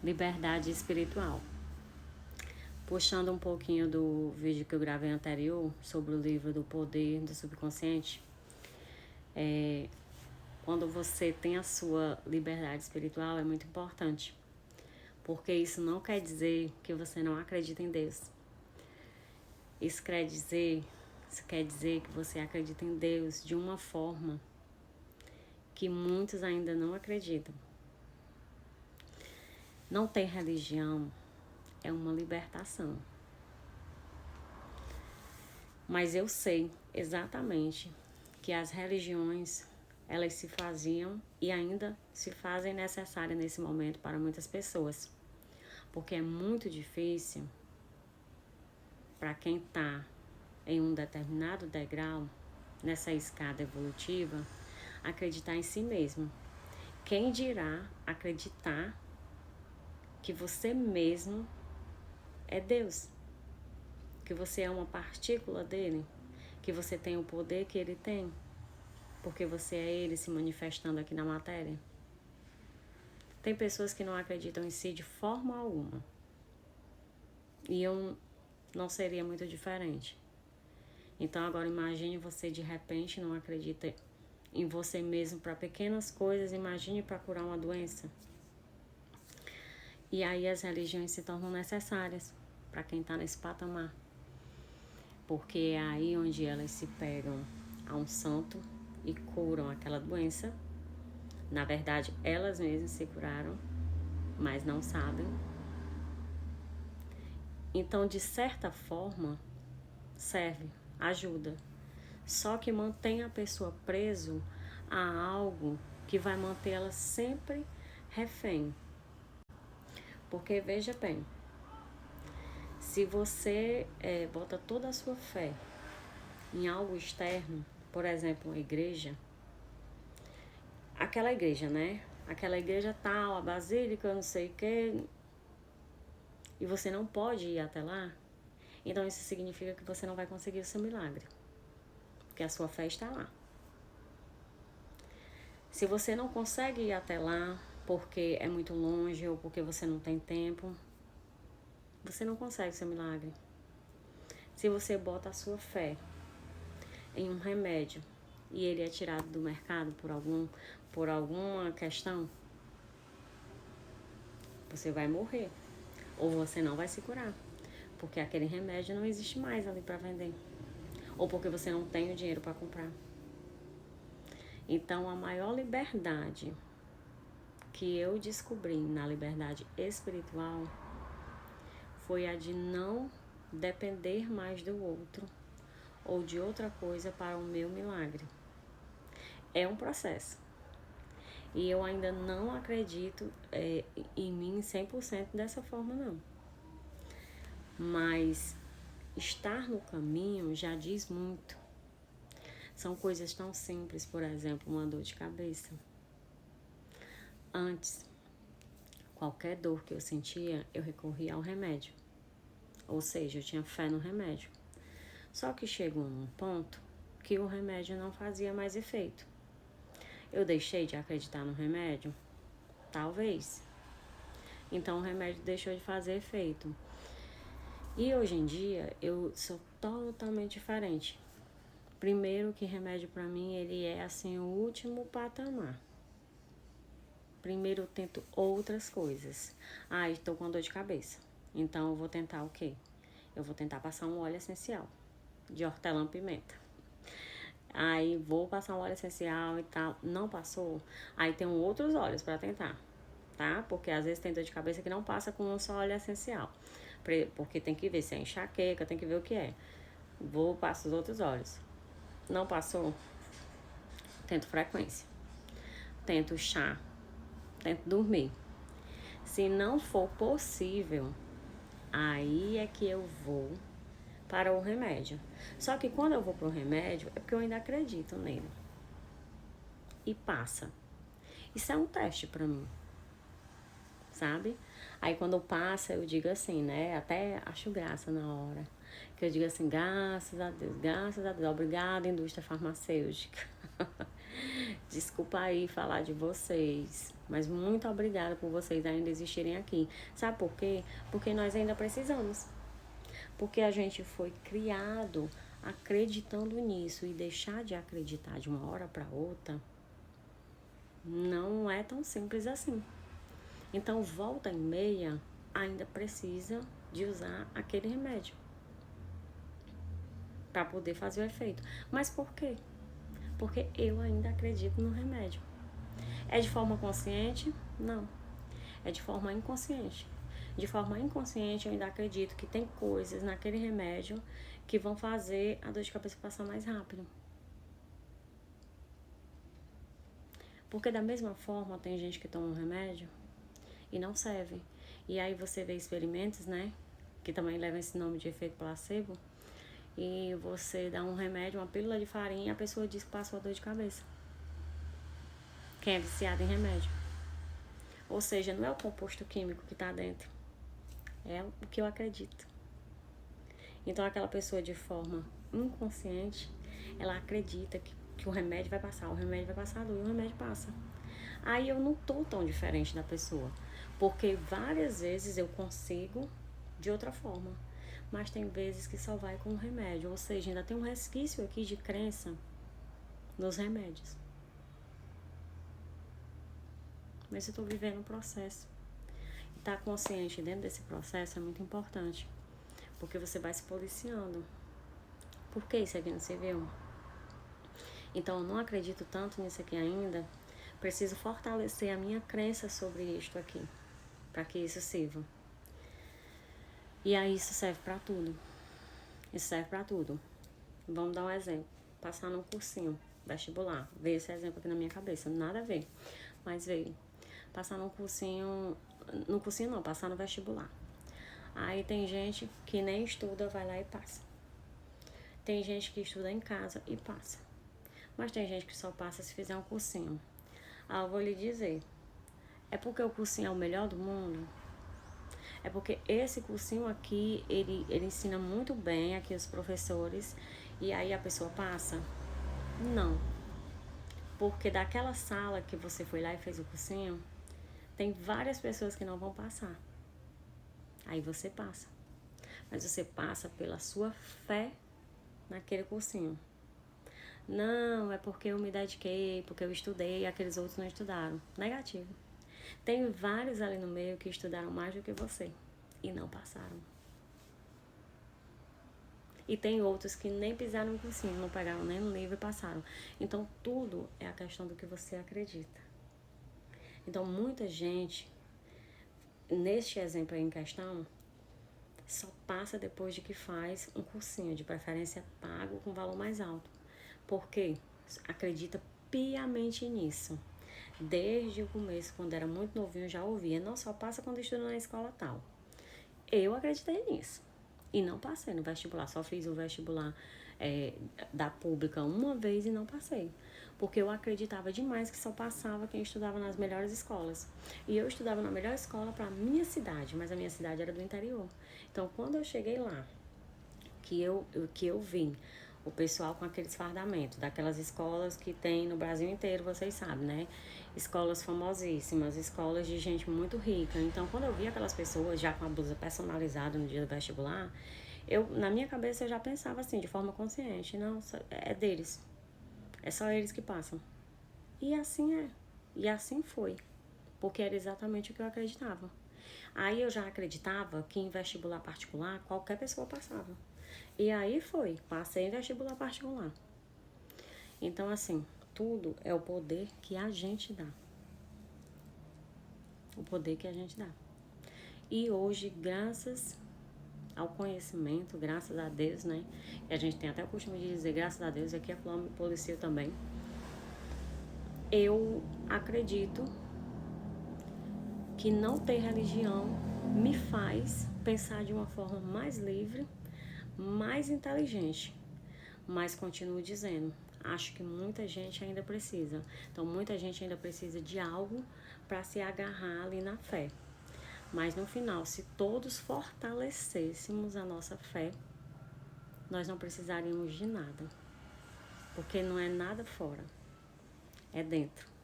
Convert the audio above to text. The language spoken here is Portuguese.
liberdade espiritual. Puxando um pouquinho do vídeo que eu gravei anterior sobre o livro do Poder do Subconsciente, quando você tem a sua liberdade espiritual é muito importante, porque isso não quer dizer que você não acredita em Deus. Isso quer dizer que você acredita em Deus de uma forma que muitos ainda não acreditam. Não ter religião é uma libertação. Mas eu sei exatamente que as religiões, elas se faziam e ainda se fazem necessárias nesse momento para muitas pessoas. Porque é muito difícil para quem está em um determinado degrau, nessa escada evolutiva, acreditar em si mesmo. Quem dirá acreditar que você mesmo é Deus, que você é uma partícula dele, que você tem o poder que ele tem, porque você é ele se manifestando aqui na matéria. Tem pessoas que não acreditam em si de forma alguma. E eu não seria muito diferente. Então agora imagine você de repente não acredita em você mesmo para pequenas coisas, imagine para curar uma doença. E aí as religiões se tornam necessárias para quem está nesse patamar. Porque é aí onde elas se pegam a um santo e curam aquela doença. Na verdade, elas mesmas se curaram, mas não sabem. Então, de certa forma, serve, ajuda. Só que mantém a pessoa preso a algo que vai manter ela sempre refém. Porque, veja bem, se você bota toda a sua fé em algo externo, por exemplo, uma igreja, aquela igreja, né? Aquela igreja tal, a basílica, não sei o quê, e você não pode ir até lá, então isso significa que você não vai conseguir o seu milagre, porque a sua fé está lá. Se você não consegue ir até lá porque é muito longe ou porque você não tem tempo, você não consegue o seu milagre. Se você bota a sua fé em um remédio e ele é tirado do mercado por alguma questão, você vai morrer ou você não vai se curar, porque aquele remédio não existe mais ali para vender, ou porque você não tem o dinheiro para comprar. Então, a maior liberdade que eu descobri na liberdade espiritual foi a de não depender mais do outro ou de outra coisa para o meu milagre. É um processo. E eu ainda não acredito em mim 100% dessa forma, não. Mas estar no caminho já diz muito. São coisas tão simples, por exemplo, uma dor de cabeça. Antes, qualquer dor que eu sentia, eu recorria ao remédio. Ou seja, eu tinha fé no remédio. Só que chegou num ponto que o remédio não fazia mais efeito. Eu deixei de acreditar no remédio? Talvez. Então o remédio deixou de fazer efeito. E hoje em dia eu sou totalmente diferente. Primeiro que remédio pra mim ele é assim o último patamar. Primeiro eu tento outras coisas. Estou com dor de cabeça. Então eu vou tentar o quê? Eu vou tentar passar um óleo essencial de hortelã-pimenta. Aí vou passar um óleo essencial e tal. Não passou? Aí tem outros óleos pra tentar, tá? Porque às vezes tem dor de cabeça que não passa com um só óleo essencial. Porque tem que ver se é enxaqueca, tem que ver o que é. Vou passar os outros óleos. Não passou? Tento frequência. Tento chá. Tento dormir. Se não for possível, aí é que eu vou para o remédio. Só que quando eu vou para o remédio, é porque eu ainda acredito nele. E passa. Isso é um teste para mim. Sabe? Aí quando passa, eu digo assim, né? Até acho graça na hora. Que eu digo assim, graças a Deus, obrigada, indústria farmacêutica. Desculpa aí falar de vocês, mas muito obrigada por vocês ainda existirem aqui. Sabe por quê? Porque nós ainda precisamos. Porque a gente foi criado acreditando nisso, e deixar de acreditar de uma hora para outra não é tão simples assim. Então, volta e meia, ainda precisa de usar aquele remédio para poder fazer o efeito. Mas por quê? Porque eu ainda acredito no remédio. É de forma consciente? Não. É de forma inconsciente. De forma inconsciente, eu ainda acredito que tem coisas naquele remédio que vão fazer a dor de cabeça passar mais rápido. Porque da mesma forma, tem gente que toma um remédio e não serve. E aí você vê experimentos, né? Que também levam esse nome de efeito placebo. E você dá um remédio, uma pílula de farinha, e a pessoa diz que passou a dor de cabeça. Quem é viciado em remédio. Ou seja, não é o composto químico que está dentro. É o que eu acredito. Então aquela pessoa, de forma inconsciente, ela acredita que o remédio vai passar, o remédio vai passar a dor, e o remédio passa. Aí eu não tô tão diferente da pessoa. Porque várias vezes eu consigo de outra forma. Mas tem vezes que só vai com o remédio. Ou seja, ainda tem um resquício aqui de crença nos remédios. Mas eu tô vivendo um processo. E estar consciente dentro desse processo é muito importante. Porque você vai se policiando. Por que isso aqui não se viu? Então eu não acredito tanto nisso aqui ainda. Preciso fortalecer a minha crença sobre isto aqui. Para que isso sirva. E aí isso serve para tudo. Isso serve para tudo. Vamos dar um exemplo. Passar num cursinho vestibular. Veio esse exemplo aqui na minha cabeça. Nada a ver. Mas veio. Passar num cursinho... No cursinho não, passar no vestibular. Aí tem gente que nem estuda, vai lá e passa. Tem gente que estuda em casa e passa. Mas tem gente que só passa se fizer um cursinho. Ah, eu vou lhe dizer. É porque o cursinho é o melhor do mundo? É porque esse cursinho aqui, ele ensina muito bem aqui os professores, e aí a pessoa passa? Não. Porque daquela sala que você foi lá e fez o cursinho, tem várias pessoas que não vão passar. Aí você passa. Mas você passa pela sua fé naquele cursinho. Não, é porque eu me dediquei, porque eu estudei e aqueles outros não estudaram. Negativo. Tem vários ali no meio que estudaram mais do que você e não passaram. E tem outros que nem pisaram no cursinho, não pegaram nem no livro e passaram. Então, tudo é a questão do que você acredita. Então, muita gente, neste exemplo aí em questão, só passa depois de que faz um cursinho, de preferência pago, com valor mais alto. Por quê? Acredita piamente nisso. Desde o começo, quando era muito novinho, eu já ouvia, não, só passa quando estuda na escola tal. Eu acreditei nisso. E não passei no vestibular, só fiz o vestibular da pública uma vez e não passei. Porque eu acreditava demais que só passava quem estudava nas melhores escolas. E eu estudava na melhor escola para a minha cidade, mas a minha cidade era do interior. Então, quando eu cheguei lá, que eu vi o pessoal com aqueles fardamentos, daquelas escolas que tem no Brasil inteiro, vocês sabem, né? Escolas famosíssimas, escolas de gente muito rica. Então, quando eu vi aquelas pessoas já com a blusa personalizada no dia do vestibular, na minha cabeça eu já pensava assim, de forma consciente, não, é deles. É só eles que passam. E assim é. E assim foi. Porque era exatamente o que eu acreditava. Aí eu já acreditava que em vestibular particular, qualquer pessoa passava. E aí foi, passei em vestibular particular. Então, assim, tudo é o poder que a gente dá. O poder que a gente dá. E hoje, graças ao conhecimento, graças a Deus, né? E a gente tem até o costume de dizer graças a Deus, e aqui a Flor me policiou também. Eu acredito que não ter religião me faz pensar de uma forma mais livre, mais inteligente. Mas continuo dizendo, acho que muita gente ainda precisa. Então, muita gente ainda precisa de algo para se agarrar ali na fé. Mas no final, se todos fortalecêssemos a nossa fé, nós não precisaríamos de nada. Porque não é nada fora, é dentro.